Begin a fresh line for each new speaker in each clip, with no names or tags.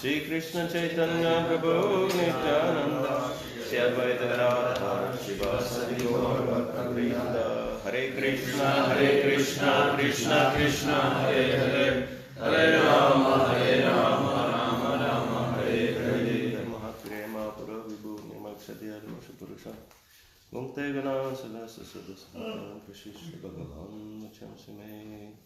Shri Krishna Chaitanya Prabhu Nityananda Shri Advaita Gadadhar Shivasadi Gaur Bhaktivinoda Hare Krishna Krishna Krishna Hare Hare Hare Rama Rama Rama Hare Hare Mahaprema Purabhibhu Nimakshadya Dosha Purusha Gumte Gana Sadasa Sadasa Prashishra Bhagavan Vachamsime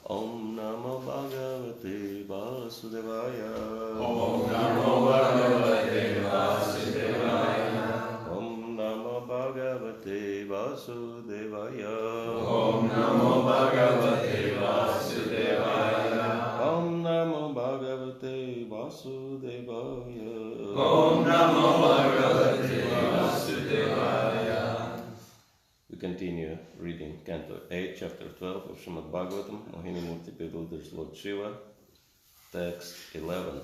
Om Namo Bhagavate Vasudevaya
Om Namo Bhagavate Vasudevaya
Om Namo Bhagavate Vasudevaya
Om Namo Bhagavate Vasudevaya
Om Namo Bhagavate Vasudevaya
Om Namo Bhagavate Vasudevaya.
We continue reading Canto 8, Chapter 12 of Srimad Bhagavatam, Mohini Murti bewilders Lord Shiva, Text 11.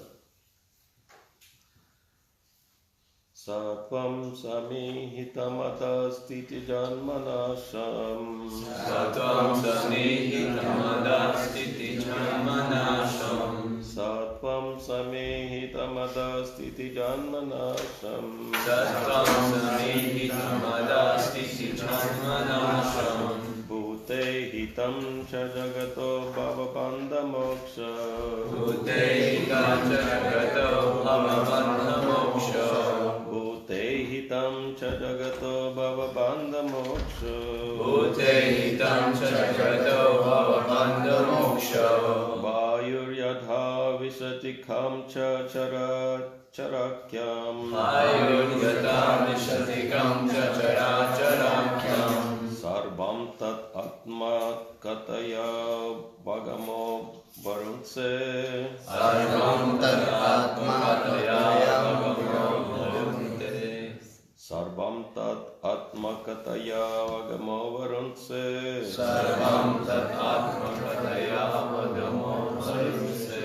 Satvam samihitamadaastiti janmanasham
Satvam samihitamadaastiti janmanasham
Satvam samihitamadaastiti janmanasham
Satvam samihitamadaastiti janmanasham
Bhute hitam cha jagato bhavabandha moksha
Bhute hitam cha jagato bhavabandha moksha
Bhute hitam cha jagato bhavabandha moksha
Bhute hitam cha jagato bhavabandha moksha
Vayur yadha visatikham cha charakyam
Vayur yadha visatikham cha charakyam
Sarvam tat atma kataya Vagamo Varunse
Sarvam tad atma kataya vagamo varunte.
Sarvam tad Atma Kataya Vagamo Varunse
Sarvam tad atma kataya vagamo varunte.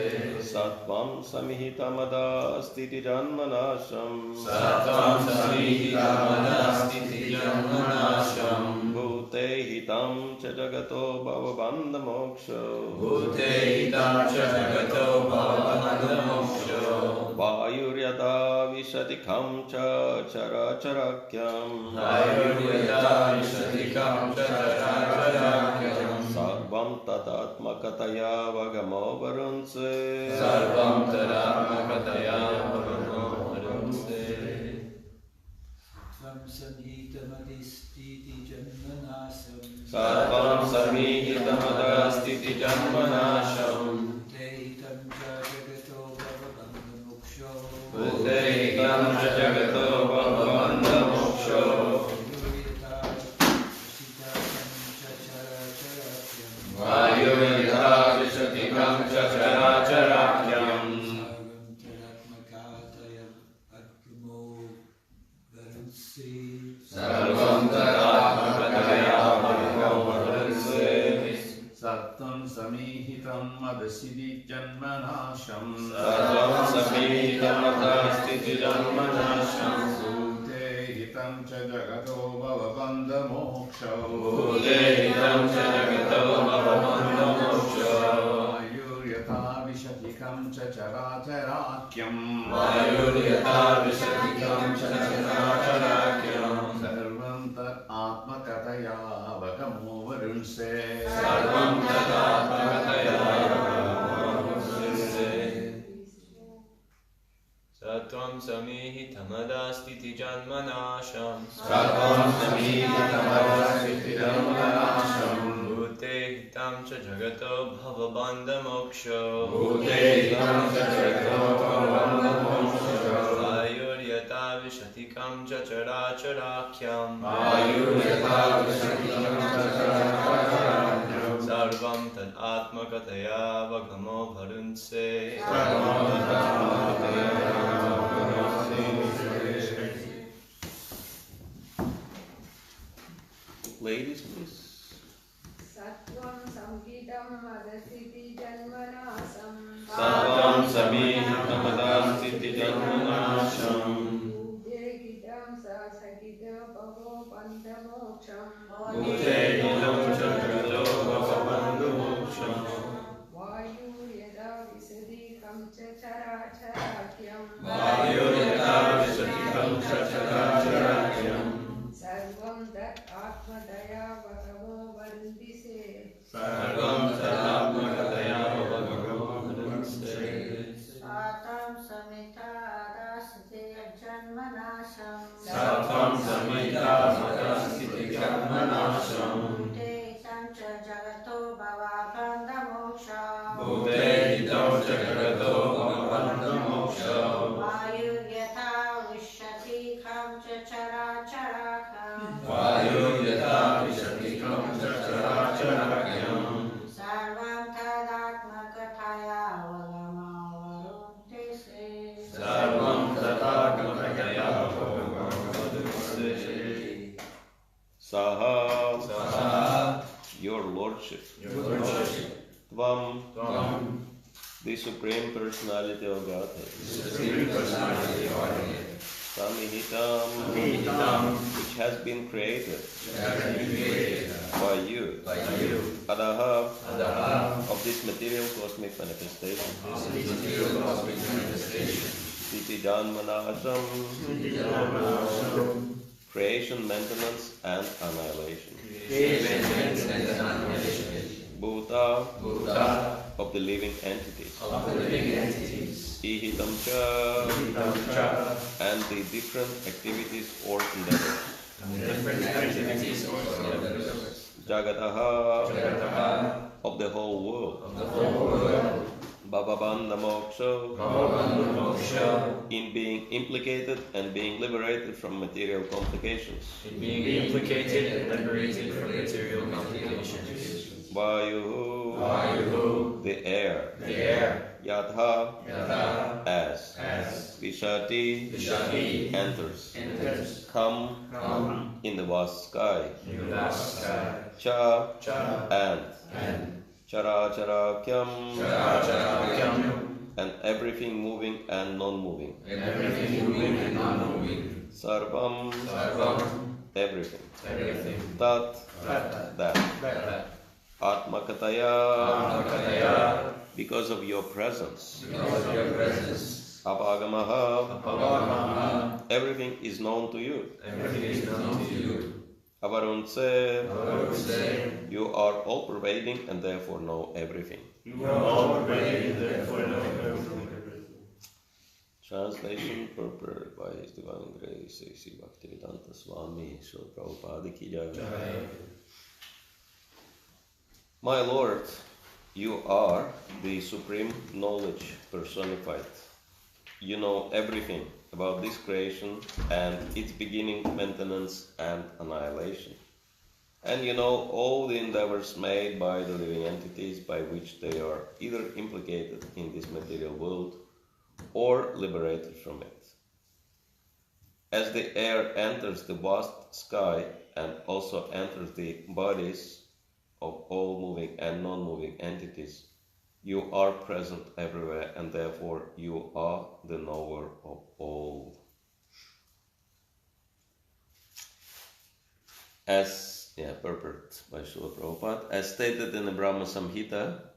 Sattvam Samihitamada Stiti Janmanasham
Sattvam samihidamada stiti janmanasham.
Bhute Hitam Cha Jagato Bhavabandha Moksha
Bhute hitam cha jagato bhavabandha moksha.
Vayuryata Vishatikam Cha Characharakyam
Ayurveda vishatikam cha characharakyam.
Sarvam Tatatma Kataya Vagamo Varunse
Sarvam tadatma kataya vagamo varunte.
Sattvam samhitamadisti janmanasam
Sarvam Samihitamada-stiti janmanasham
Bhutehitam cha jagato bhavabandha moksho
Bhutehitam cha jagato bhavabandha moksho. Vayurita vishatikam cha characharakyam. Sarvam tadatmakataya vagamo varunse.
Sattvam samihitam adasidi janmanasham
Sarvam Samihitamada-stiti janmanasham
Bhute hitam cha jagato bhavabandha moksha
Bhutehitam cha jagato bhavabandha moksha.
Ayuryata vishatikam cha characharakyam
Vayurita vishatikam cha characharakyam.
Sarvam tat atmakataya vagamo varunse
Sarvam tadatmakataya vagamo varunse. Sattvam samihitamadastiti janmanasham.
Sarvam Samihitamada-stiti janmanasham
Bhutehitam cha jagato bhavabandha moksha.
Bhutehitam cha jagato bhavabandha moksha
Vayuryata vishatikam cha characharakyam.
Vayuryata vishatikam cha characharakyam
Sarvam tad atmakataya vagamo varunse.
Ladies, please.
Sattvam samhitam adasiti janmanasam
Sarvam Samihitamada-stiti janmanasham
Bhutehitam sa sakita bhavo bandha moksham
Bhutehitam cha jagato bhavabandha moksha
Vayuryata visadikam cha characharakyam
Vayurita vishatikam cha characharakyam.
Sarvam tat atmadaya vagamo varundise
Sarvam tadatmakataya vagamo varunse.
Sattvam samhitamada-stiti janmanasham
Sattvam samhitamada-stiti janmanasham
Bhutehitam cha jagato bhavabandha moksha
Bhutehitam cha jagato bhavabandha moksha
Vayuryata vishatikam cha characharakyam
Vayuryata vishatikam cha characharakyam
Sarvam tadatmakataya vagamo varunte.
Sarvam tadatmakataya vagamo varunte.
Saha
Saha
Your Lordship
Your Lordship
Tvam
Tvam
the Supreme Personality of Godhead
Supreme Personality of Godhead
Samihitam which has been created by you Adaha of this material cosmic manifestation Stiti Janmanasham creation, maintenance and annihilation Bhuta of the living entities Ihitam cha and the different activities or endeavors Jagataha of the whole world Bhavabandha moksha in being implicated and being liberated from material complications
in being implicated and liberated from material complications.
Vayuhu the air, yatha, as, vishati, enters, come, in the vast sky, cha, and, characharakyam, and everything moving and non-moving, sarvam, everything, tat, that, atmakataya, because of your presence, abhagamaha, everything is known to you, avarunse, you are all pervading and therefore know everything. Translation prepared by His Divine Grace, A.C. Bhakti Swami, Srila Prabhupada ki jai. My Lord, you are the supreme knowledge personified. You know everything about this creation and its beginning, maintenance, and annihilation. And you know all the endeavors made by the living entities by which they are either implicated in this material world or liberated from it. As the air enters the vast sky and also enters the bodies of all moving and non-moving entities, you are present everywhere and therefore you are the knower of all. As, purport by Srila Prabhupada, as stated in the Brahma Samhita,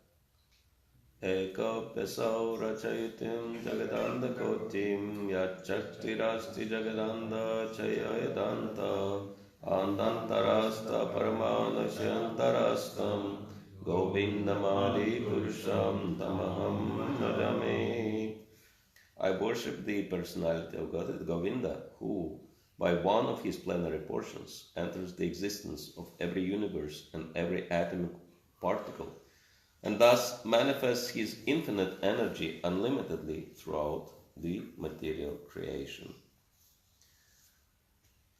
Eka pesau rachayitim jagadanda kotim yachaktirasti jagadanda chayayadanta andantarasta paramanasyantarastam govindamadi purusham tamaham bhajame. I worship the personality of God, Govinda, who, by one of his plenary portions, enters the existence of every universe and every atomic particle, and thus manifests his infinite energy unlimitedly throughout the material creation.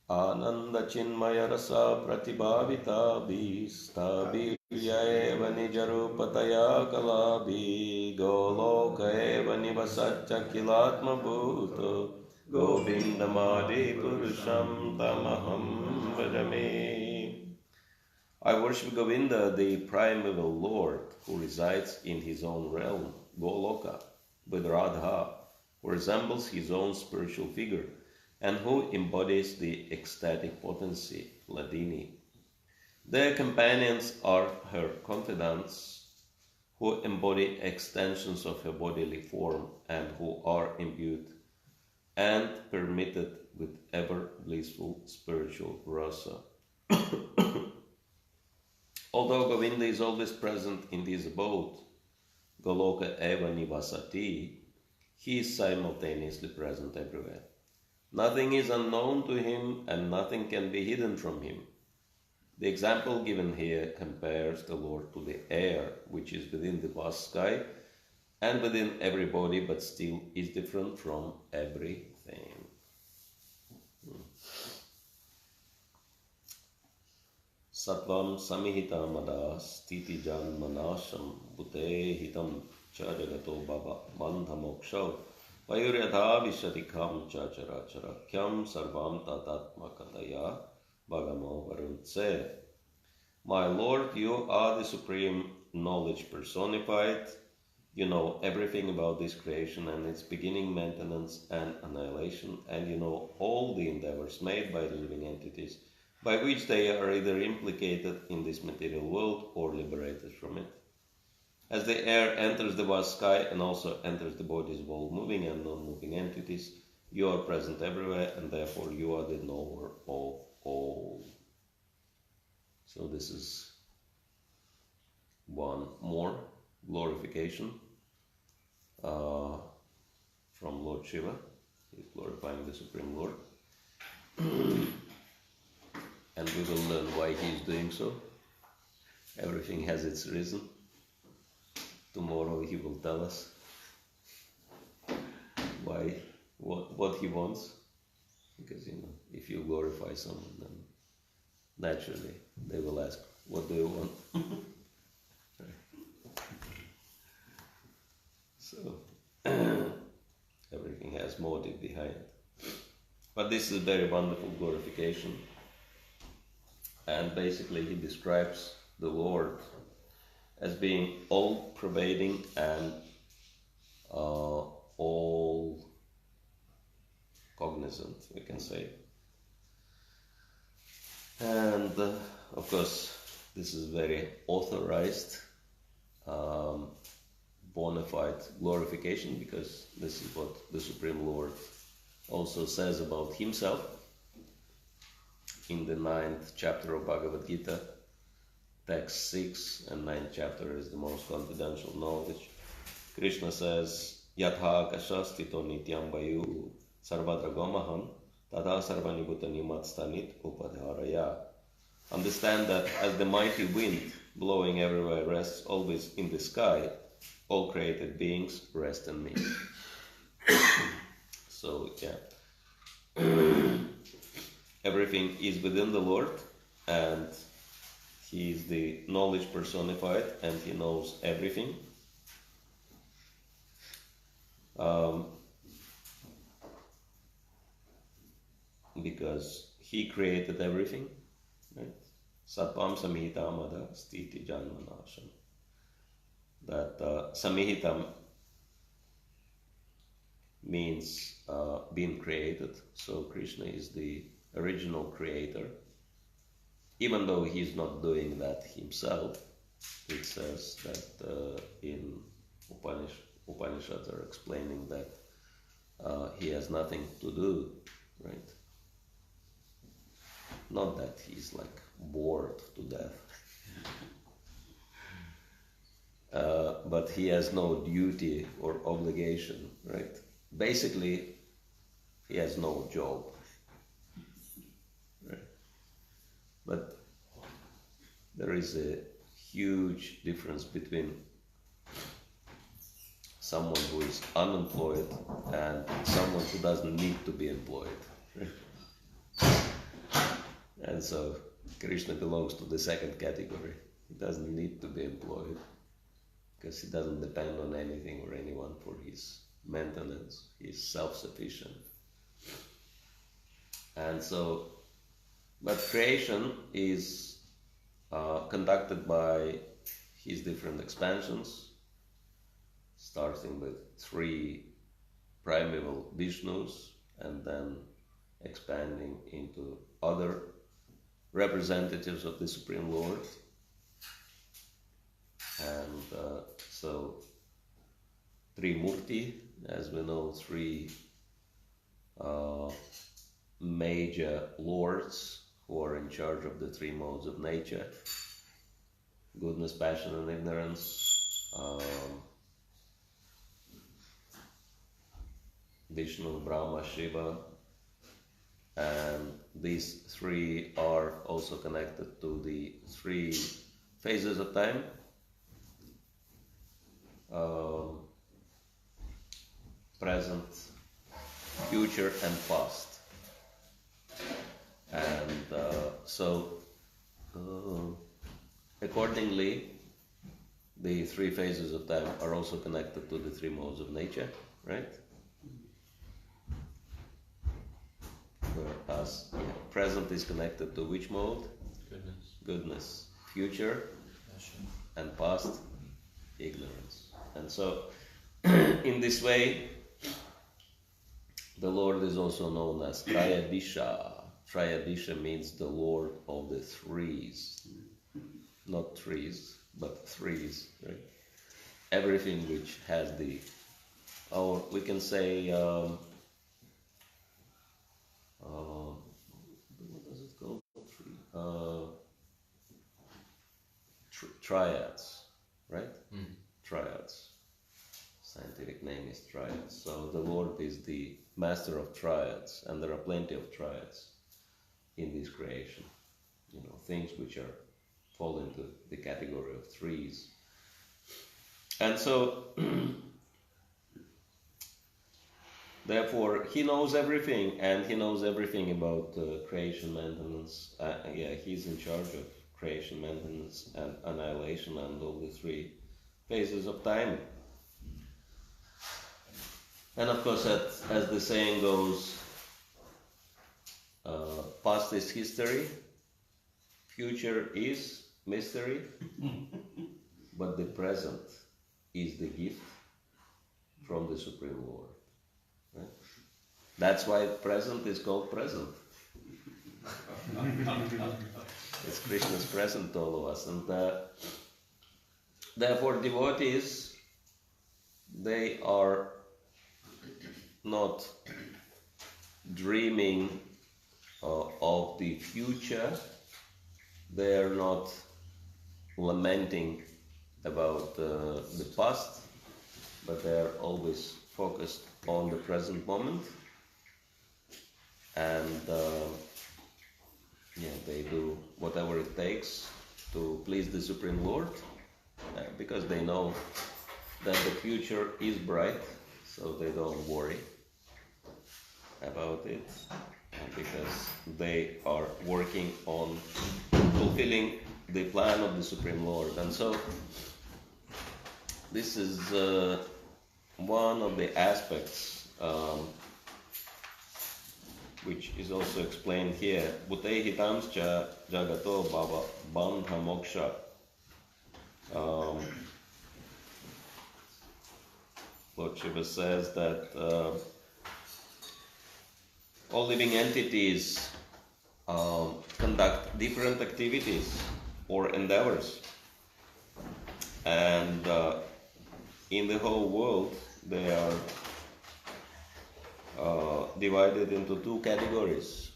Ananda chinmaya rasa pratibhavita bhistabi eva nijarupataya kalabhi goloka eva nivasatya kilatma bhuto govindamadi purusham tamaham bhajame. I worship Govinda, the primeval Lord, who resides in his own realm, Goloka, with Radha, who resembles his own spiritual figure, and who embodies the ecstatic potency, Ladini. Their companions are her confidants, who embody extensions of her bodily form, and who are imbued and permitted with ever blissful spiritual rasa. Although Govinda is always present in this abode, Goloka eva nivasati, he is simultaneously present everywhere. Nothing is unknown to him and nothing can be hidden from him. The example given here compares the Lord to the air, which is within the vast sky and within every body, but still is different from everything. Sattvam samihita mada stiti jan manasham bhute hitam cha jagato baba bandha moksha vayuryatha vishatikam cha charachara kyam sarvam tatatmakataya bhagamo varunse. My Lord, you are the supreme knowledge personified. You know everything about this creation and its beginning, maintenance, and annihilation, and you know all the endeavors made by the living entities by which they are either implicated in this material world or liberated from it. As the air enters the vast sky and also enters the bodies of all moving and non-moving entities, you are present everywhere and therefore you are the knower of all. So this is one more glorification from Lord Shiva. He's glorifying the Supreme Lord. And we will learn why he is doing so. Everything has its reason. Tomorrow he will tell us why, what he wants. Because, if you glorify someone, then naturally they will ask, what do you want? So everything has motive behind. But this is a very wonderful glorification. And basically he describes the Lord as being all-pervading and all-cognizant, we can say. And of course, this is very authorized, bona fide glorification, because this is what the Supreme Lord also says about himself in the 9th chapter of Bhagavad Gita, text 6, and 9th chapter is the most confidential knowledge. Krishna says, Yatha kashastito nityam vayu sarvatra gomaham tadha sarvani bhutani matstanit upadharaya. Understand that as the mighty wind blowing everywhere rests always in the sky, all created beings rest in me. So, yeah. Everything is within the Lord, and He is the knowledge personified, and He knows everything. Because He created everything, right? Satvam samihitam ada stiti janmanasham. That samihitam means being created. So Krishna is the original creator. Even though he is not doing that himself, it says that in Upanishads are explaining that he has nothing to do, right? Not that he's like bored to death. But he has no duty or obligation, right? Basically, he has no job. Right? But there is a huge difference between someone who is unemployed and someone who doesn't need to be employed. Right? And so Krishna belongs to the second category. He doesn't need to be employed because he doesn't depend on anything or anyone for his maintenance. He is self-sufficient. And so, but creation is conducted by his different expansions, starting with 3 primeval Vishnus and then expanding into other representatives of the Supreme Lord. And so 3 Murti, as we know, 3 major lords who are in charge of the 3 modes of nature: goodness, passion, and ignorance. Vishnu, Brahma, Shiva, and these 3 are also connected to the 3 phases of time. Present, future, and past. And accordingly, the 3 phases of time are also connected to the 3 modes of nature, right? Whereas present is connected to which mode? Goodness. Future and past, ignorance. And so, in this way, the Lord is also known as Trayadisha. Trayadisha means the Lord of the 3s. Not trees, but 3s, right? Everything which has the, or we can say, what does it call? Triads, right? Triads. Scientific name is triads. So the Lord is the master of triads, and there are plenty of triads in this creation. You know, things which fall into the category of 3s. And so, therefore, he knows everything, and he knows everything about creation maintenance. He's in charge of creation maintenance and annihilation and all the 3 phases of time. And of course, as the saying goes, past is history, future is mystery, but the present is the gift from the Supreme Lord. Right? That's why present is called present. It's Krishna's present to all of us. And therefore devotees, they are not dreaming of the future. They are not lamenting about the past, but they are always focused on the present moment. And they do whatever it takes to please the Supreme Lord, because they know that the future is bright, so they don't worry about it, because they are working on fulfilling the plan of the Supreme Lord. And so this is one of the aspects which is also explained here. Bhute hitamscha jagato bhava bandha moksha. Lord Shiva says that all living entities conduct different activities or endeavors, and in the whole world they are divided into two categories: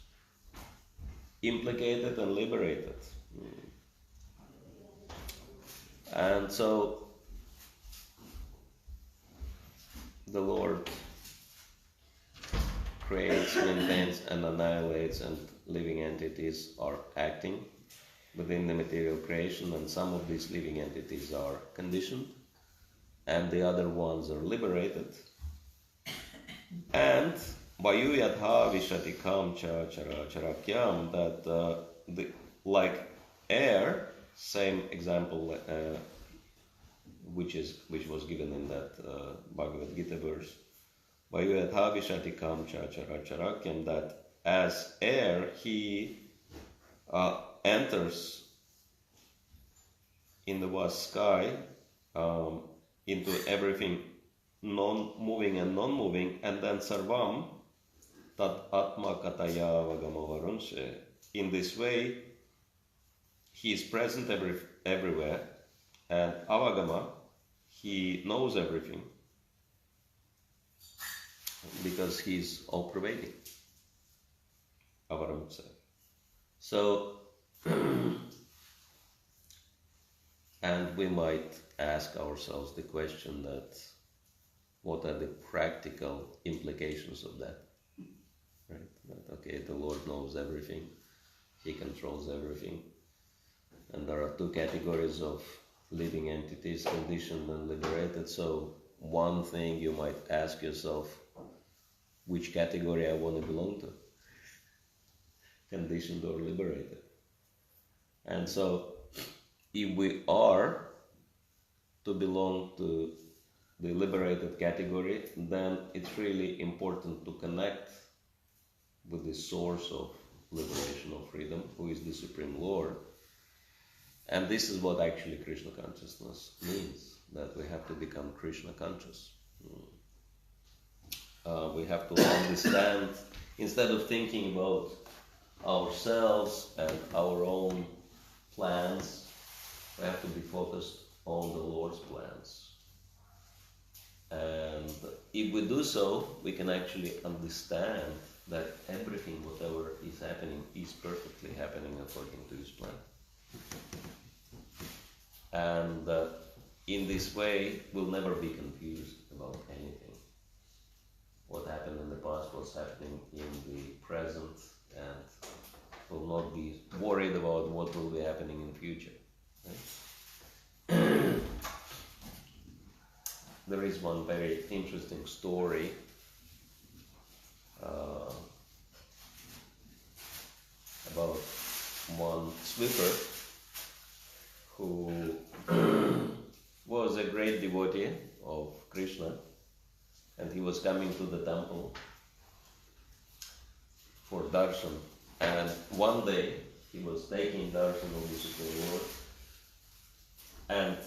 implicated and liberated. And so the Lord creates, maintains and annihilates, and living entities are acting within the material creation, and some of these living entities are conditioned and the other ones are liberated. And vayu yatha vishatikam cha chara charakyam, that like air, same example which was given in that Bhagavad Gita verse, vayu yatha vishatikam cha chara charakyam, that as air he enters in the vast sky into everything non-moving and non-moving, and then sarvam tat atma kataya vagamavarunse. In this way, he is present everywhere, and avagama, he knows everything, because he is all-pervading. Avaramse. So, and we might ask ourselves the question that what are the practical implications of that? Right? That, okay, the Lord knows everything, he controls everything, and there are two categories of living entities, conditioned and liberated. So one thing you might ask yourself, which category I want to belong to? Conditioned or liberated? And so if we are to belong to the liberated category, then it's really important to connect with the source of liberation of freedom, who is the Supreme Lord. And this is what actually Krishna consciousness means, that we have to become Krishna conscious. We have to understand, instead of thinking about ourselves and our own plans, we have to be focused on the Lord's plans. And if we do so, we can actually understand that everything, whatever is happening, is perfectly happening according to His plan. And in this way, we'll never be confused about anything. What happened in the past, what's happening in the present, and will not be worried about what will be happening in the future. Right? There is one very interesting story about one sweeper who was a great devotee of Krishna, and he was coming to the temple for darshan. And one day he was taking darshan of the Supreme Lord, and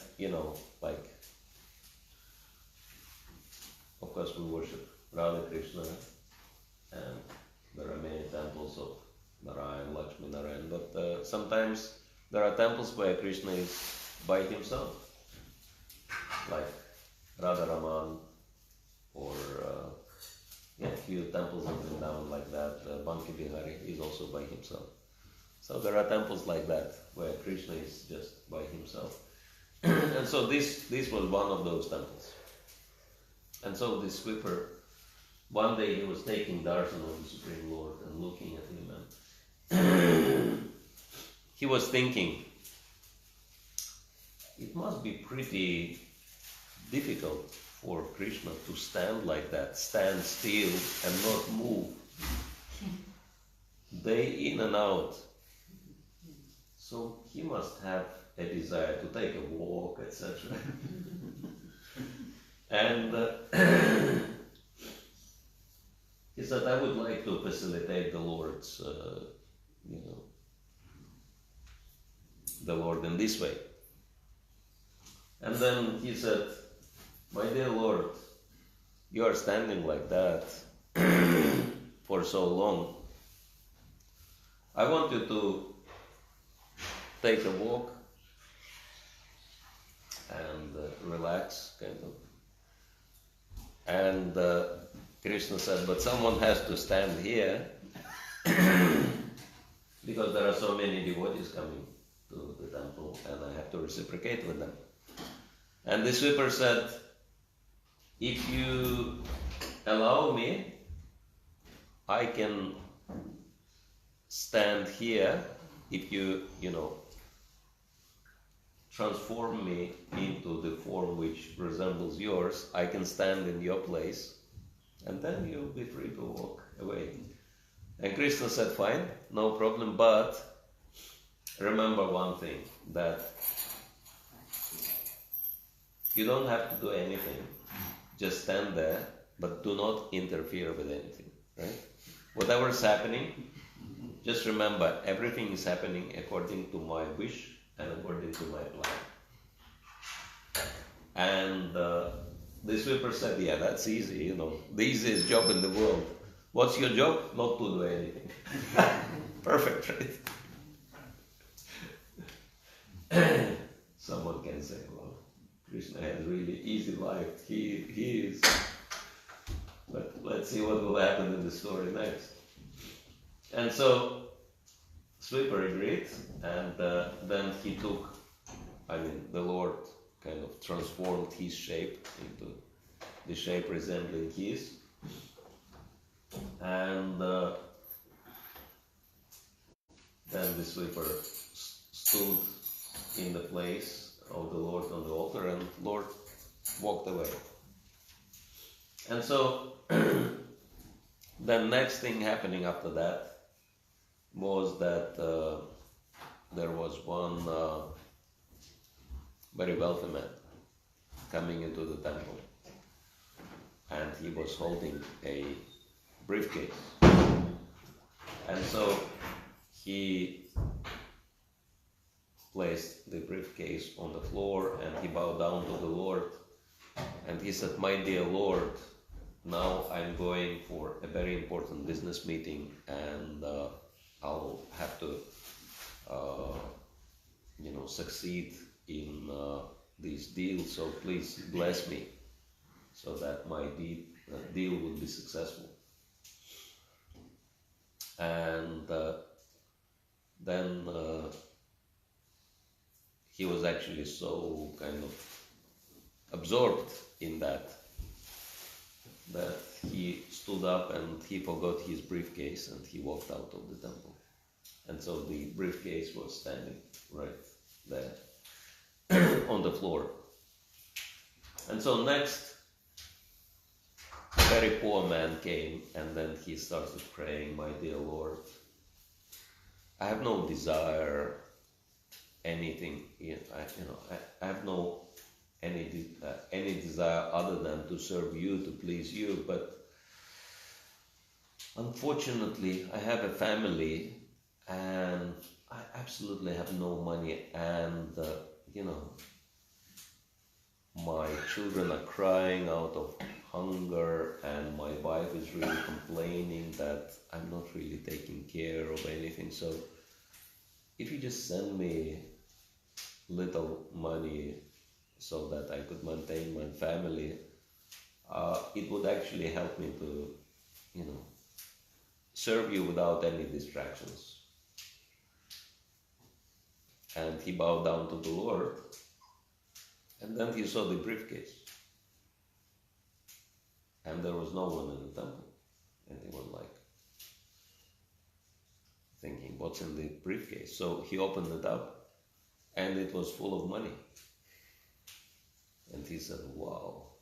like, of course we worship Radha Krishna, and there are many temples of Narayan, Lakshmi Narayan, but sometimes there are temples where Krishna is by himself, like Radharaman, or a few temples in Vrindavan like that. Banki Bihari is also by himself. So there are temples like that where Krishna is just by himself. And so this was one of those temples. And so this sweeper, one day he was taking darshan of the Supreme Lord and looking at him, and he was thinking, it must be pretty difficult for Krishna to stand like that, stand still and not move, day in and out. So he must have a desire to take a walk, etc. And he said, I would like to facilitate the Lord's, the Lord in this way. And then he said, my dear Lord, you are standing like that for so long. I want you to take a walk and relax, kind of. And Krishna said, but someone has to stand here because there are so many devotees coming to the temple and I have to reciprocate with them. And the sweeper said, if you allow me, I can stand here. If you, transform me into the form which resembles yours, I can stand in your place, and then you'll be free to walk away. And Krishna said, fine, no problem, but remember one thing, that you don't have to do anything. Just stand there, but do not interfere with anything, right? Whatever is happening, just remember, everything is happening according to my wish and according to my plan. And the sweeper said, yeah, that's easy, the easiest job in the world. What's your job? Not to do anything. Perfect, right? Someone can say, well, Krishna has really easy life. He is. But let's see what will happen in the story next. And so sweeper agreed, and then he took, the Lord kind of transformed his shape into the shape resembling his. And then the sweeper stood in the place of the Lord on the altar, and the Lord walked away. And so the next thing happening after that was that there was one very wealthy man coming into the temple, and he was holding a briefcase. And so he placed the briefcase on the floor and he bowed down to the Lord, and he said, my dear Lord, now I'm going for a very important business meeting, and I'll have to succeed in this deal, so please bless me so that my deal will be successful. And then he was actually so kind of absorbed in that he stood up and he forgot his briefcase and he walked out of the temple. And so the briefcase was standing right there on the floor. And so next, a very poor man came, and then he started praying, my dear Lord, I have no desire, anything, I have no any desire other than to serve you, to please you. But unfortunately, I have a family, and I absolutely have no money, and my children are crying out of hunger, and my wife is really complaining that I'm not really taking care of anything. So if you just send me little money so that I could maintain my family, it would actually help me to, serve you without any distractions. And he bowed down to the Lord, and then he saw the briefcase. And there was no one in the temple. And he was like thinking, what's in the briefcase? So he opened it up, and it was full of money. And he said, wow,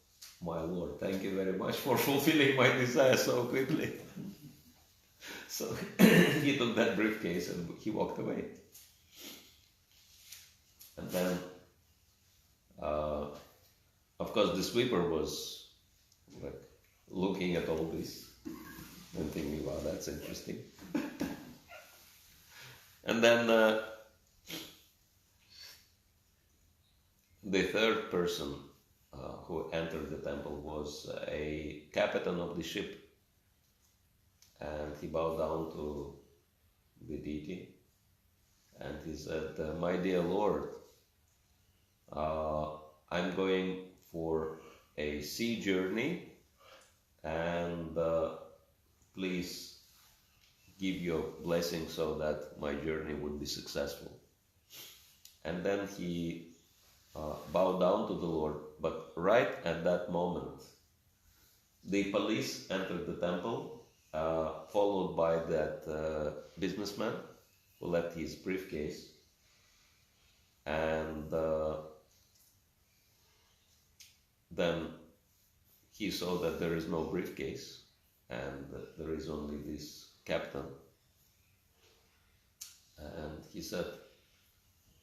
my Lord, thank you very much for fulfilling my desire so quickly. So he took that briefcase and he walked away. And then, of course, the sweeper was like looking at all this and thinking, wow, that's interesting. And then the third person who entered the temple was a captain of the ship. And he bowed down to the deity, and he said, my dear Lord, I'm going for a sea journey, and please give your blessing so that my journey would be successful. And then he bowed down to the Lord, but right at that moment, the police entered the temple, followed by that businessman who left his briefcase, and then he saw that there is no briefcase and that there is only this captain, and he said,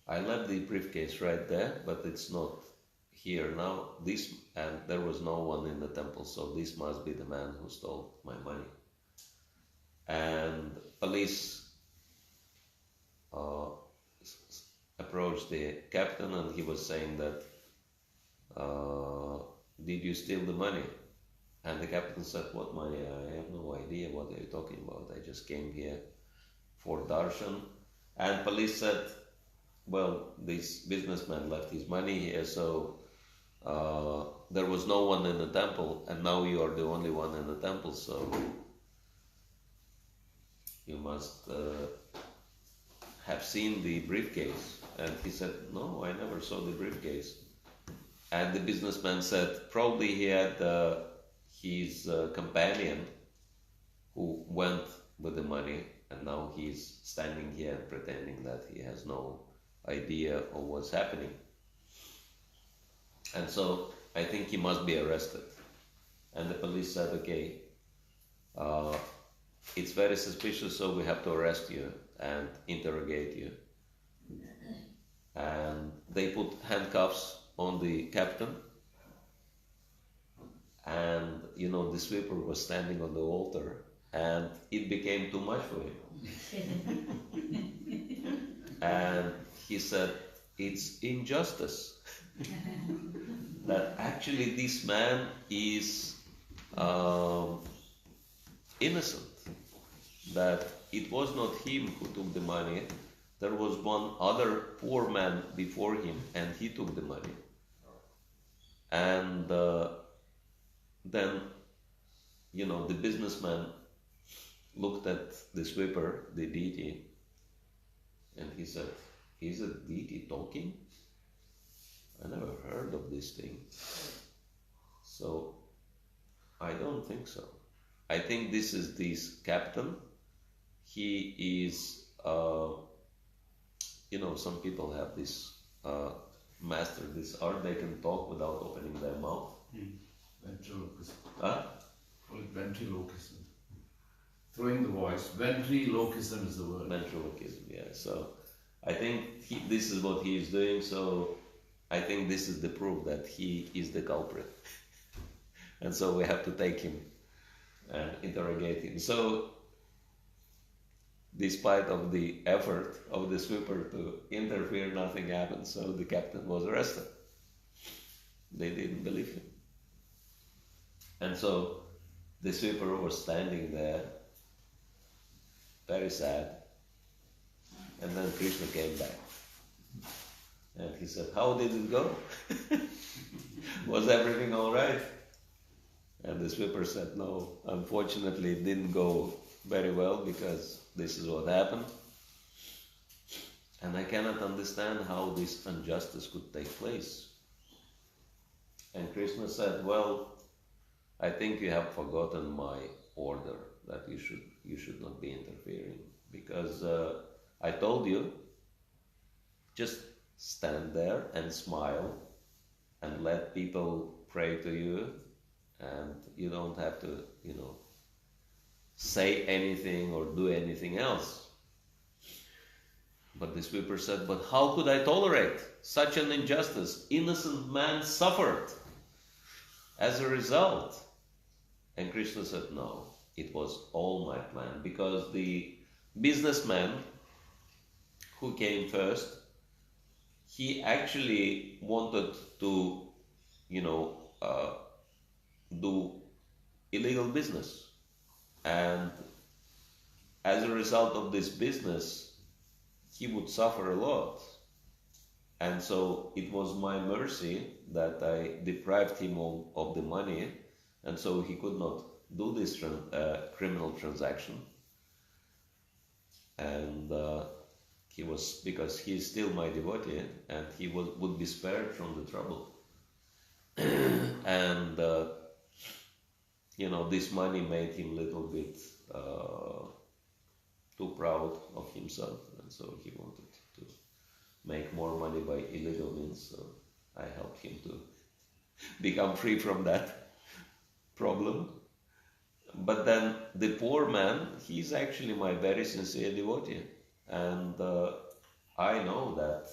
I left the briefcase right there, but it's not here now. And there was no one in the temple, so this must be the man who stole my money. And police approached the captain, and he was saying that, did you steal the money? And the captain said, what money? I have no idea what are you talking about. I just came here for darshan. And police said, well, this businessman left his money here, so there was no one in the temple, and now you are the only one in the temple, so you must have seen the briefcase. And he said, no, I never saw the briefcase. And the businessman said, probably he had his companion who went with the money, and now he's standing here and pretending that he has no idea of what's happening. And so I think he must be arrested. And the police said, okay, it's very suspicious, so we have to arrest you and interrogate you. And they put handcuffs on the captain, and the sweeper was standing on the altar, and it became too much for him. And he said, it's injustice that actually this man is innocent, that it was not him who took the money, there was one other poor man before him, and he took the money. And then, the businessman looked at the sweeper, the deity, and he said, is a deity talking? I never heard of this thing. So, I don't think so. I think this is this captain. He is, some people have this master this art, they can talk without opening their mouth.
Ventriloquism.
Huh?
Call it ventriloquism. Throwing the voice. Ventriloquism is the word.
Ventriloquism, yeah. So I think this is what he is doing. So I think this is the proof that he is the culprit. And so we have to take him and interrogate him. So, despite of the effort of the sweeper to interfere, nothing happened. So the captain was arrested. They didn't believe him. And so the sweeper was standing there, very sad. And then Krishna came back. And he said, "How did it go? Was everything all right?" And the sweeper said, "No, unfortunately it didn't go very well because this is what happened. And I cannot understand how this injustice could take place." And Krishna said, "Well, I think you have forgotten my order that you should not be interfering, because I told you, just stand there and smile and let people pray to you, and you don't have to, say anything or do anything else." But the sweeper said, "But how could I tolerate such an injustice? Innocent man suffered as a result." And Krishna said, "No, it was all my plan, because the businessman who came first, he actually wanted to, do illegal business. And as a result of this business, he would suffer a lot. And so it was my mercy that I deprived him of the money, and so he could not do this criminal transaction. And because he is still my devotee, and he would be spared from the trouble. And this money made him a little bit too proud of himself, and so he wanted to make more money by illegal means. So I helped him to become free from that problem. But then the poor man, he's actually my very sincere devotee, and I know that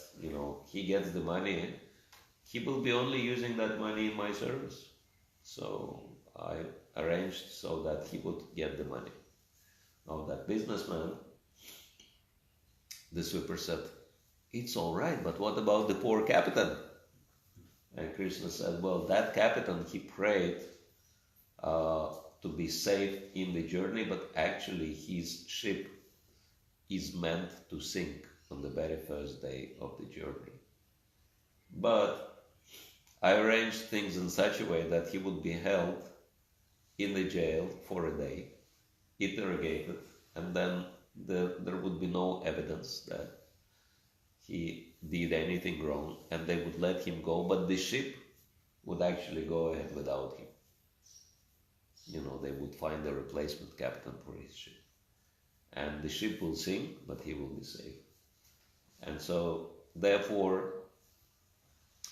he gets the money, he will be only using that money in my service. So I arranged so that he would get the money. Now that businessman, the sweeper said, "It's all right, but what about the poor captain?" And Krishna said, "Well, that captain, he prayed to be safe in the journey, but actually his ship is meant to sink on the very first day of the journey. But I arranged things in such a way that he would be held in the jail for a day, interrogated, and then there would be no evidence that he did anything wrong, and they would let him go, but the ship would actually go ahead without him. They would find a replacement captain for his ship. And the ship will sink, but he will be safe. And so, therefore,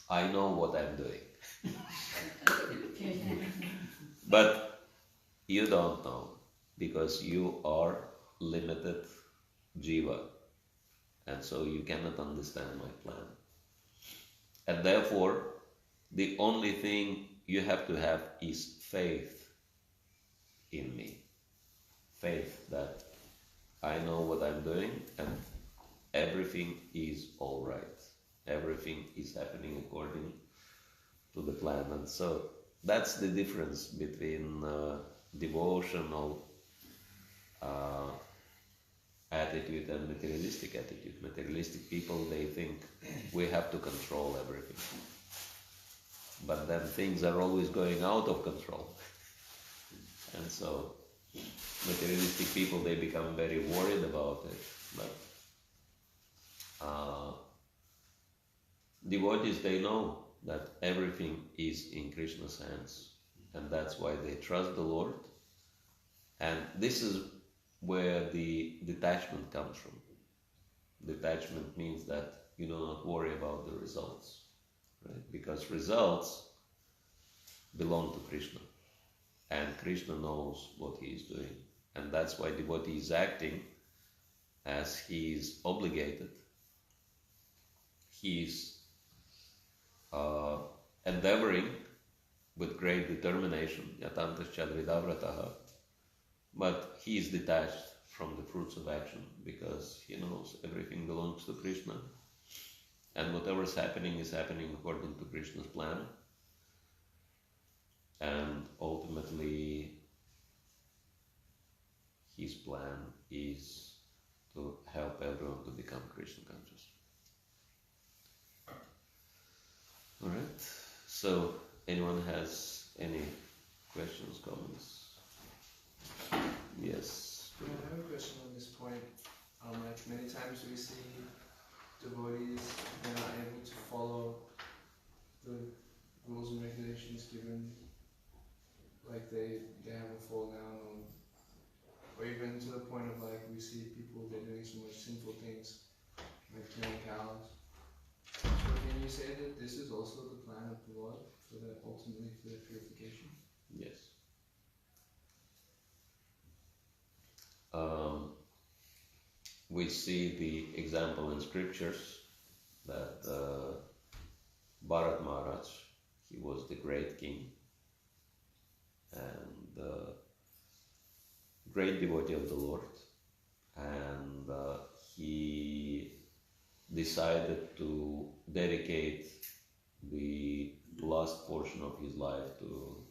I know what I'm doing." But you don't know, because you are limited jiva, and so you cannot understand my plan. And therefore, the only thing you have to have is faith in me. Faith that I know what I'm doing and everything is all right. Everything is happening according to the plan. And so that's the difference between devotional attitude and materialistic attitude. Materialistic people, they think we have to control everything. But then things are always going out of control. And so materialistic people, they become very worried about it. But devotees, they know that everything is in Krishna's hands. And that's why they trust the Lord. And this is where the detachment comes from. Detachment means that you do not worry about the results, right? Because results belong to Krishna. And Krishna knows what he is doing. And that's why devotee is acting as he is obligated. He is endeavoring with great determination, yatantaschadridavrataha, but he is detached from the fruits of action because he knows everything belongs to Krishna, and whatever is happening according to Krishna's plan, and ultimately his plan is to help everyone to become Krishna conscious. Alright, so anyone has any questions, comments? Yes.
I have a question on this point. Like many times we see devotees, they're not able to follow the rules and regulations given, like they haven't fallen down on, or even to the point of like we see people, they're doing so much sinful things, like killing cows. So can you say that this is also the plan of the Lord for the ultimately for the purification?
Yes. We see the example in scriptures that Bharat Maharaj, he was the great king and great devotee of the Lord, and he decided to dedicate the last portion of his life to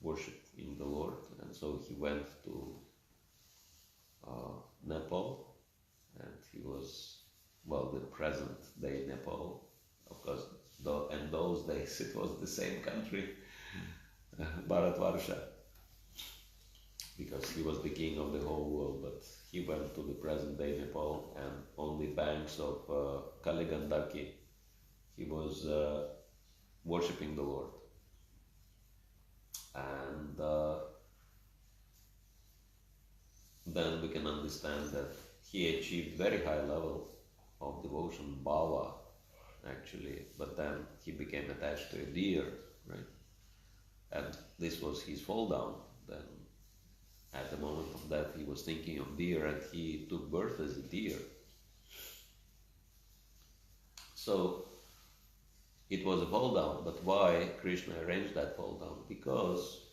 worship in the Lord, and so he went to Nepal, and he was, well, the present day Nepal, of course, in those days it was the same country, Bharatvarsha, because he was the king of the whole world, but he went to the present day Nepal, and on the banks of Kaligandaki he was worshipping the Lord. And then we can understand that he achieved very high level of devotion, bhava, actually, but then he became attached to a deer, right? And this was his fall down. Then at the moment of death he was thinking of deer, and he took birth as a deer. So it was a fall down, but why Krishna arranged that fall down? Because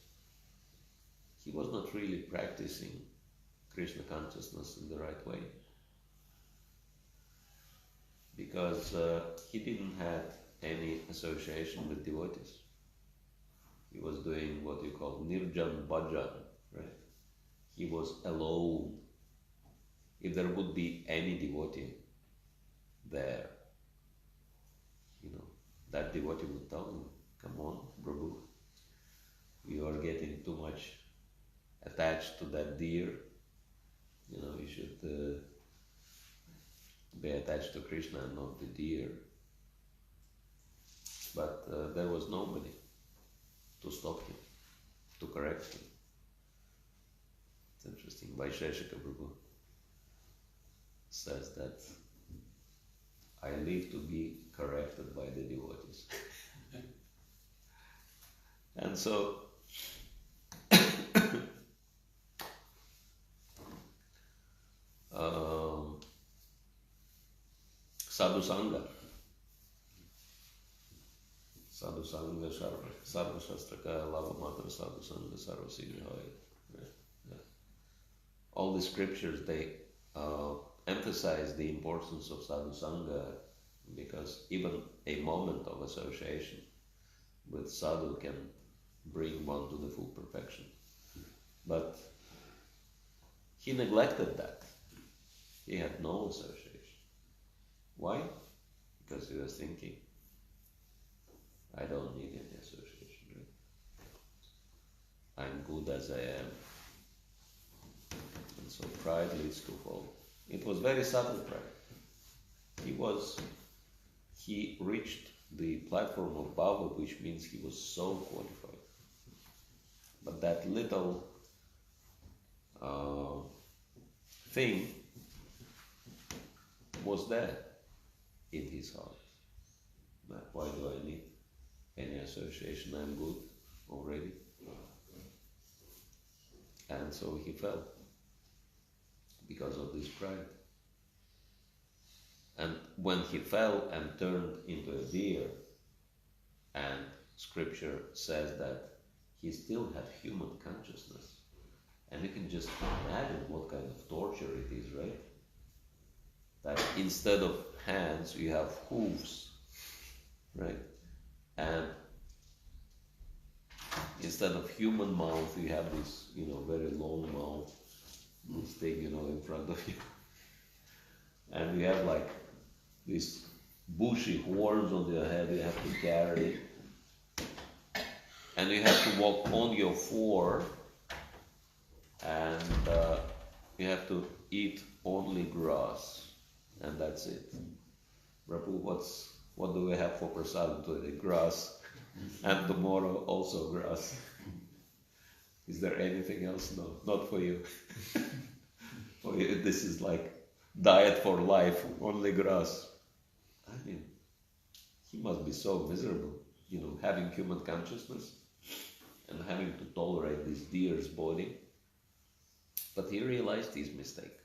he was not really practicing Krishna consciousness in the right way. Because he didn't have any association with devotees. He was doing what you call nirjan bhajan, right? He was alone. If there would be any devotee there, that devotee would tell him, come on, Prabhu, you are getting too much attached to that deer. You should be attached to Krishna and not the deer. But there was nobody to stop him, to correct him. It's interesting. Vaisheshika Prabhu says that I live to be corrected by the devotees. And so Sadhu Sangha, Sarva Shastraka, Lava Matra Sadhu Sangha, Sarva Sigrihaya. All the scriptures, they emphasize the importance of Sadhu Sangha, because even a moment of association with Sadhu can bring one to the full perfection. But he neglected that. He had no association. Why? Because he was thinking, I don't need any association. Right? I'm good as I am. And so pride leads to fall. It was very subtle pride. He reached the platform of Bhava, which means he was so qualified. But that little thing was there in his heart. Why do I need any association? I'm good already. And so he fell because of this pride. And when he fell and turned into a deer, And scripture says that he still had human consciousness. And you can just imagine what kind of torture it is, right? That instead of hands, you have hooves, right? And instead of human mouth, you have this, very long mouth, this thing, in front of you. And you have like these bushy horns on your head you have to carry. And you have to walk on your four, and you have to eat only grass, and that's it. Prabhu, what do we have for prasadam today? Grass, and tomorrow also grass. Is there anything else? No, not for you. For you, this is like diet for life, only grass. I mean, he must be so miserable, having human consciousness and having to tolerate this deer's body. But he realized his mistake.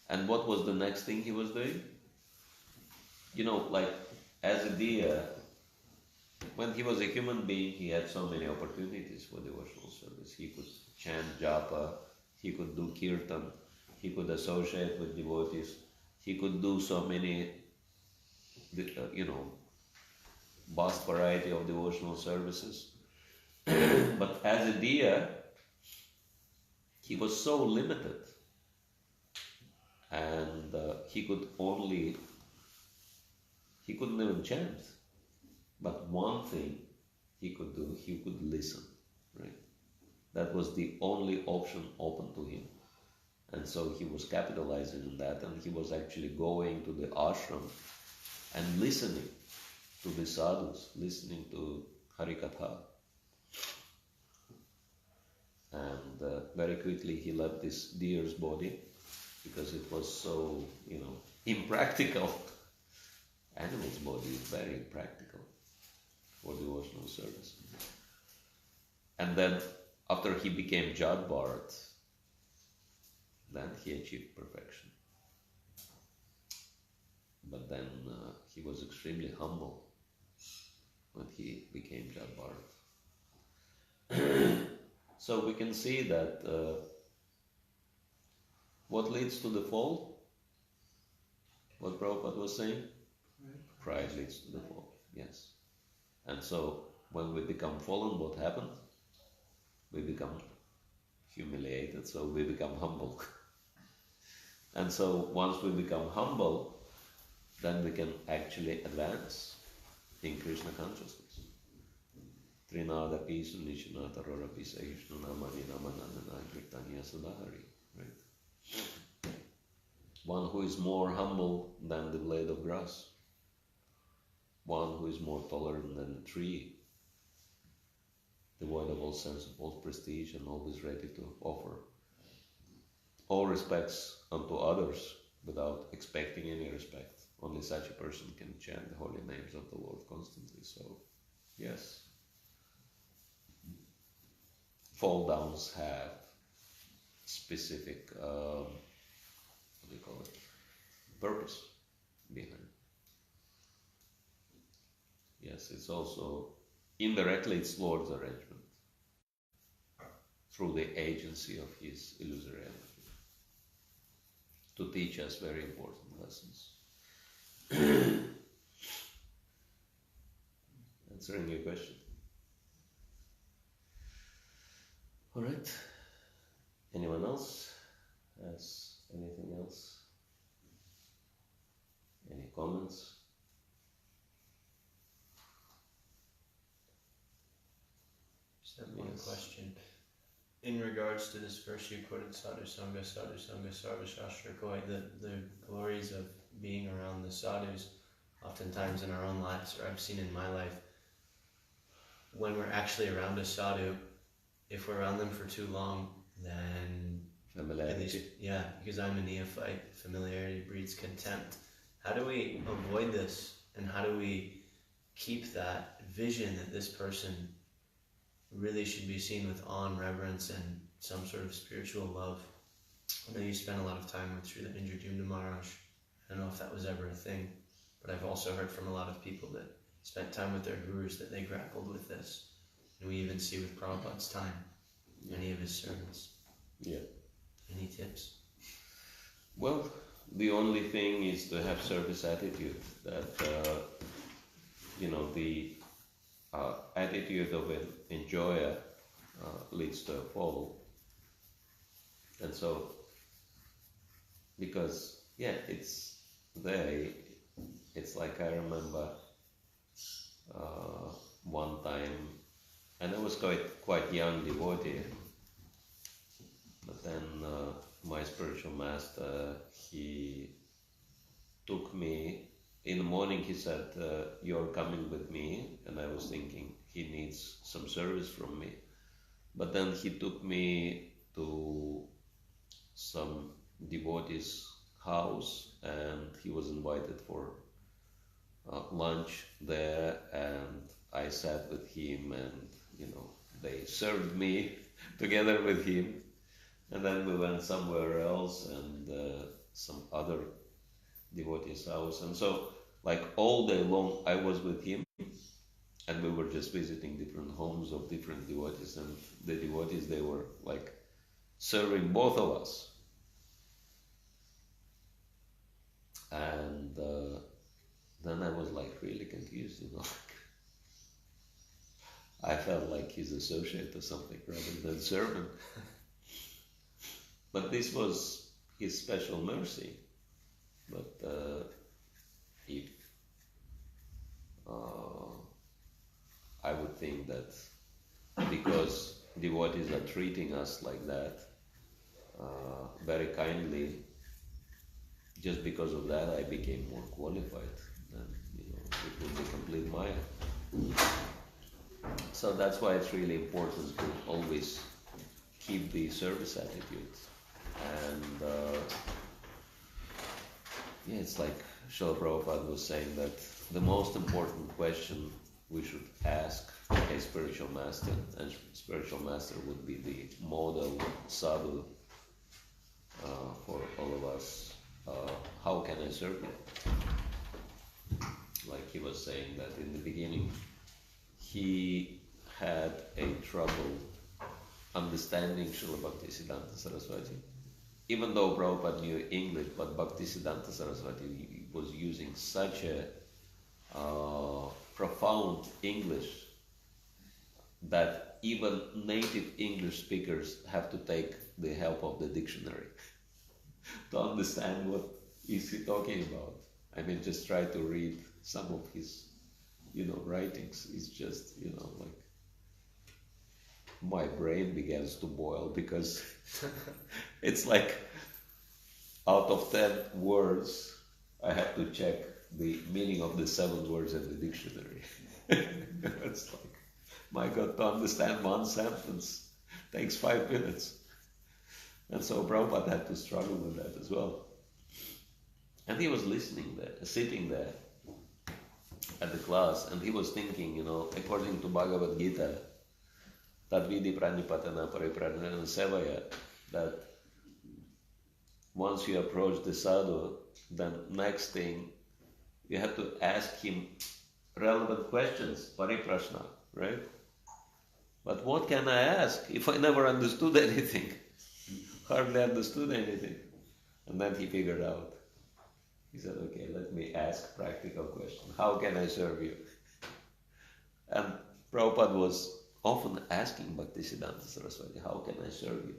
And what was the next thing he was doing? Like as a deer, when he was a human being, he had so many opportunities for devotional service. He could chant japa, he could do kirtan, he could associate with devotees, he could do so many, vast variety of devotional services. But as a deer, he was so limited, and he couldn't even chant. But one thing he could do, he could listen, right? That was the only option open to him. And so he was capitalizing on that, and he was actually going to the ashram and listening to the sadhus, listening to Harikatha. And very quickly he left this deer's body because it was so, impractical. Animal's body is very impractical for devotional service. And then after he became Jad Bharat, then he achieved perfection. But then he was extremely humble when he became Jad Bharat. So we can see that what leads to the fall? What Prabhupada was saying? Pride leads to the fall, yes. And so when we become fallen, what happens? We become humiliated, so we become humble. And so once we become humble, then we can actually advance in Krishna consciousness. Trinada Pisu Nishinata Rora Pisa Ishnu Namani Namanana Kirtanya Sudahari. Right? One who is more humble than the blade of grass. One who is more tolerant than the tree. Devoid of all sense of false prestige and always ready to offer all respects unto others without expecting any respect. Only such a person can chant the holy names of the Lord constantly. So, yes. Fall downs have specific, purpose behind. Yes, it's also, indirectly it's Lord's arrangement through the agency of His illusory energy to teach us very important lessons. Answering your question. All right. Anyone else has anything else? Any comments?
Just have one question. In regards to this verse you quoted, Sadhu Sangha, Sarva Shastra Koi, the glories of being around the sadhus, oftentimes in our own lives, or I've seen in my life, when we're actually around a sadhu, if we're around them for too long, then at least, yeah, because I'm a neophyte, familiarity breeds contempt. How do we avoid this, and how do we keep that vision that this person really should be seen with awe and reverence and some sort of spiritual love? I know you spent a lot of time with Srila Indradyumna Maharaj. I don't know if that was ever a thing, but I've also heard from a lot of people that spent time with their gurus that they grappled with this. And we even see with Prabhupada's time, many of his servants.
Yeah.
Any tips?
Well, the only thing is to have service attitude. That the attitude of an enjoyer leads to a fall. And so, because it's there. It's like I remember one time, and I was quite young devotee, but then my spiritual master, he took me, in the morning he said, you're coming with me, and I was thinking he needs some service from me. But then he took me to some devotee's house, and he was invited for lunch there, and I sat with him, and they served me together with him, and then we went somewhere else, and some other devotee's house, and so like all day long I was with him, and we were just visiting different homes of different devotees, and the devotees, they were like serving both of us. And then I was like really confused, I felt like his associate or something rather than servant. But this was his special mercy. But if I would think that because devotees are treating us like that, very kindly, just because of that I became more qualified, and it would be complete Maya. So that's why it's really important to always keep the service attitude. And it's like Srila Prabhupada was saying that the most important question we should ask a spiritual master, and spiritual master would be the model sadhu for all of us. How can I serve you? Like he was saying that in the beginning, he had a trouble understanding Srila Bhaktisiddhanta Saraswati. Even though Prabhupada knew English, but Bhaktisiddhanta Saraswati was using such a profound English that even native English speakers have to take the help of the dictionary to understand what is he talking about. I mean, just try to read some of his, writings. It's just, like my brain begins to boil, because it's like out of 10 words, I have to check the meaning of the 7 words in the dictionary. It's like, my God, to understand one sentence takes 5 minutes. And so Prabhupada had to struggle with that as well. And he was listening there, sitting there at the class, and he was thinking, according to Bhagavad Gita, that Vidi Pranipatana Paripranana Sevaya, that once you approach the sadhu, then next thing, you have to ask him relevant questions, pariprashna, right? But what can I ask if I never understood anything? Hardly understood anything. And then he figured out. He said, okay, let me ask practical question. How can I serve you? And Prabhupada was often asking Bhaktisiddhanta Saraswati, how can I serve you?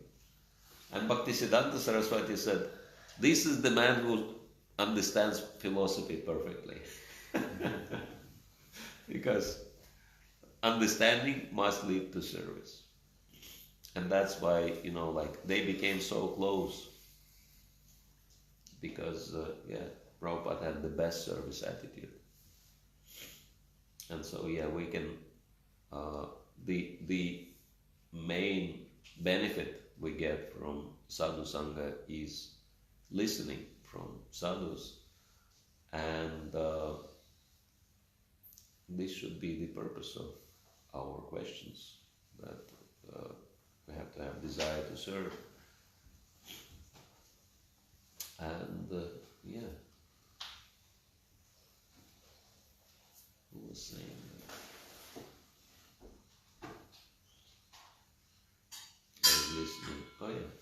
And Bhaktisiddhanta Saraswati said, this is the man who understands philosophy perfectly. Because understanding must lead to service. And that's why, they became so close. Because, Prabhupada had the best service attitude. And so, we can, the main benefit we get from sadhu sangha is listening from sadhus. And this should be the purpose of our questions, that we have to have desire to serve. And was saying. I was listening. Oh yeah.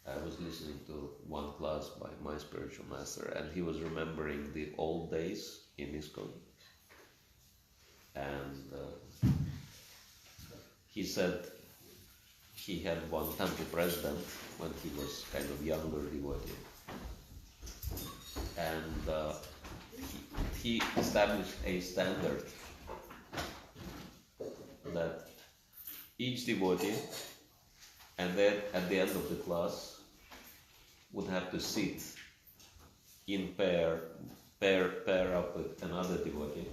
I was listening to one class by my spiritual master, and he was remembering the old days in ISKCON. And he said he had one temple president when he was kind of younger devotee. And he established a standard that each devotee, and then at the end of the class, would have to sit in pair up with another devotee,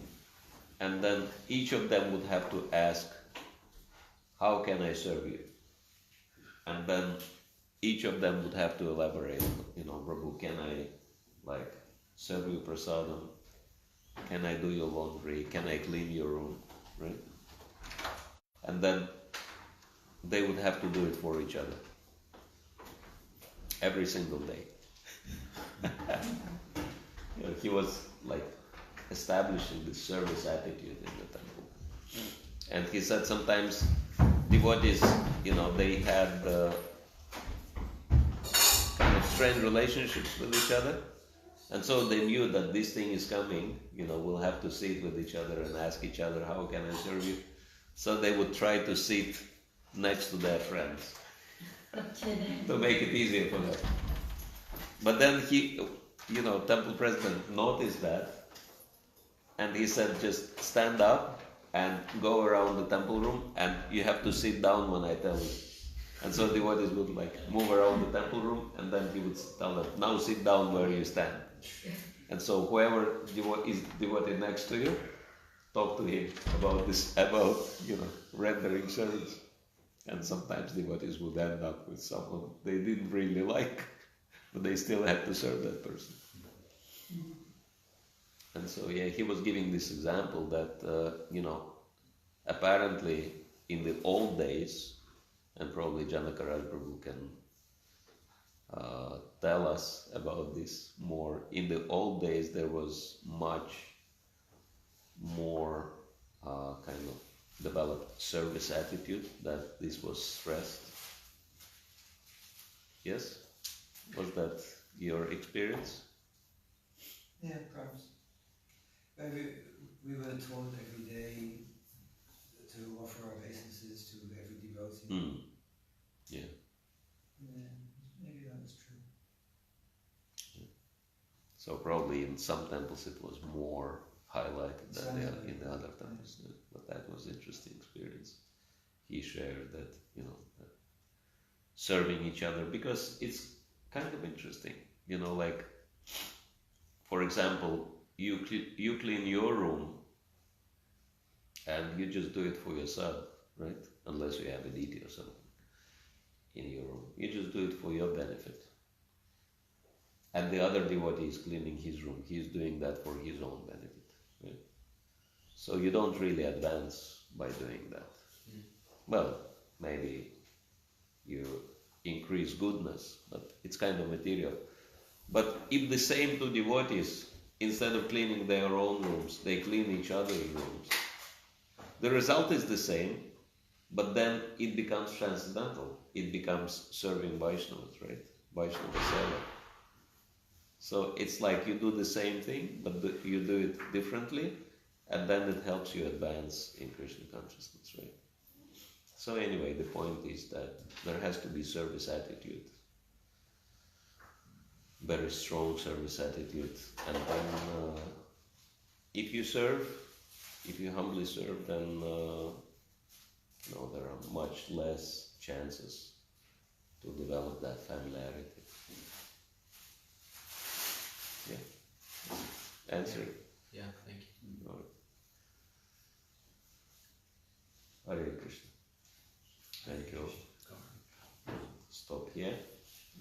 and then each of them would have to ask, how can I serve you? And then each of them would have to elaborate, Prabhu, can I serve you prasadam? Can I do your laundry? Can I clean your room? Right? And then they would have to do it for each other every single day. He was establishing this service attitude in the temple. And he said sometimes devotees, they had kind of strained relationships with each other. And so they knew that this thing is coming, we'll have to sit with each other and ask each other, how can I serve you? So they would try to sit next to their friends to make it easier for them. But then he, temple president noticed that, and he said, just stand up and go around the temple room, and you have to sit down when I tell you. And so devotees would move around the temple room, and then he would tell them, now sit down where you stand. And so whoever is devotee next to you, talk to him about rendering service. And sometimes devotees would end up with someone they didn't really like, but they still had to serve that person. And so, he was giving this example that, apparently in the old days, and probably Janaka Prabhu can tell us about this more. In the old days, there was much more kind of developed service attitude, that this was stressed. Yes? Was that your experience?
Yeah, perhaps. We were told every day to offer our obeisances to every devotee.
Yeah.
Yeah, maybe that was true.
Yeah. So probably in some temples it was more highlighted than in the other temples. Yeah. But that was an interesting experience. He shared that, that serving each other, because it's kind of interesting. For example, you clean your room and you just do it for yourself, right? Unless you have a deity or something in your room. You just do it for your benefit. And the other devotee is cleaning his room. He's doing that for his own benefit, right? So you don't really advance by doing that. Well, maybe you increase goodness, but it's kind of material. But if the same two devotees, instead of cleaning their own rooms, they clean each other's rooms, the result is the same, but then it becomes transcendental. It becomes serving Vaishnavas, right? Vaishnava Seva. So it's like you do the same thing, but you do it differently, and then it helps you advance in Krishna consciousness, right? So anyway, the point is that there has to be service attitude. Very strong service attitude. And then if you serve, if you humbly serve, then there are much less chances to develop that familiarity. Yeah. Answer?
Yeah, thank you.
All right. Hare Krishna. Thank you. Stop here.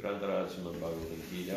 Grandharaj Bhagavatam ki jai.